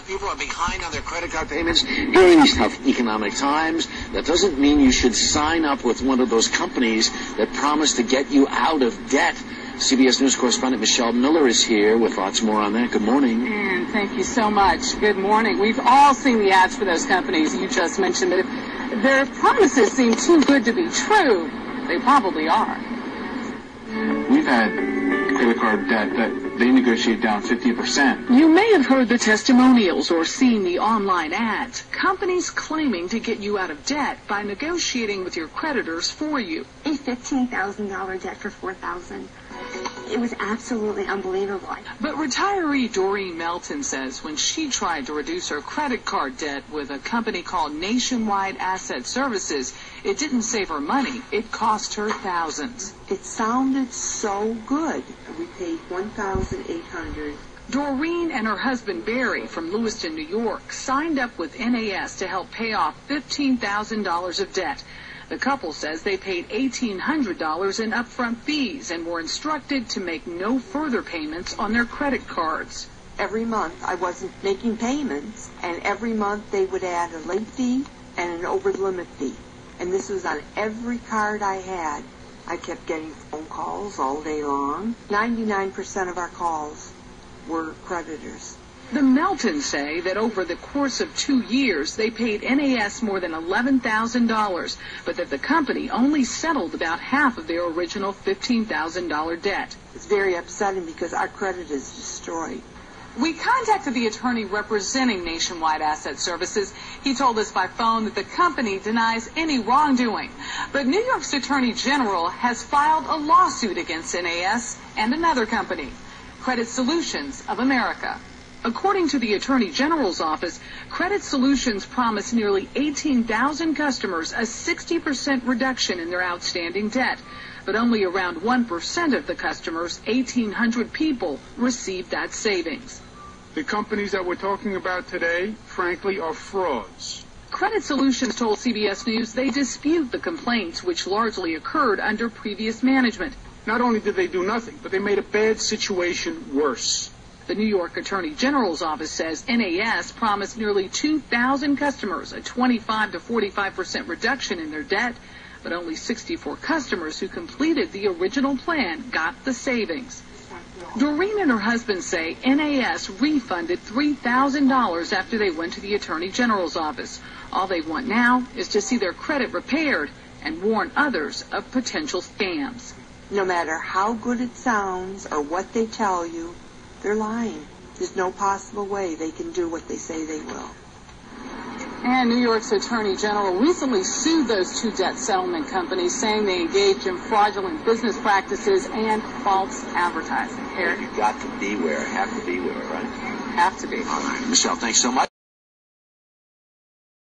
of people are behind on their credit card payments during these tough economic times. That doesn't mean you should sign up with one of those companies that promise to get you out of debt. CBS News correspondent Michelle Miller is here with lots more on that. Good morning. And thank you so much. Good morning. We've all seen the ads for those companies you just mentioned, but if their promises seem too good to be true, they probably are. We've had credit card debt that they negotiate down 50%. You may have heard the testimonials or seen the online ads. Companies claiming to get you out of debt by negotiating with your creditors for you. A $15,000 debt for $4,000. It was absolutely unbelievable. But retiree Doreen Melton says when she tried to reduce her credit card debt with a company called Nationwide Asset Services, it didn't save her money. It cost her thousands. It sounded so good. We paid $1,800. Doreen and her husband Barry from Lewiston, New York, signed up with NAS to help pay off $15,000 of debt. The couple says they paid $1,800 in upfront fees and were instructed to make no further payments on their credit cards. Every month I wasn't making payments, and every month they would add a late fee and an over-the-limit fee. And this was on every card I had. I kept getting phone calls all day long. 99% of our calls were creditors. The Meltons say that over the course of 2 years, they paid NAS more than $11,000, but that the company only settled about half of their original $15,000 debt. It's very upsetting because our credit is destroyed. We contacted the attorney representing Nationwide Asset Services. He told us by phone that the company denies any wrongdoing. But New York's Attorney General has filed a lawsuit against NAS and another company, Credit Solutions of America. According to the Attorney General's office, Credit Solutions promised nearly 18,000 customers a 60% reduction in their outstanding debt. But only around 1% of the customers, 1,800 people, received that savings. The companies that we're talking about today, frankly, are frauds. Credit Solutions told CBS News they dispute the complaints, which largely occurred under previous management. Not only did they do nothing, but they made a bad situation worse. The New York Attorney General's office says NAS promised nearly 2,000 customers a 25 to 45% reduction in their debt, but only 64 customers who completed the original plan got the savings. Doreen and her husband say NAS refunded $3,000 after they went to the Attorney General's office. All they want now is to see their credit repaired and warn others of potential scams. No matter how good it sounds or what they tell you, they're lying. There's no possible way they can do what they say they will. And New York's Attorney General recently sued those two debt settlement companies, saying they engaged in fraudulent business practices and false advertising. You've got to beware, have to beware, right? Have to be. All right. Michelle, thanks so much.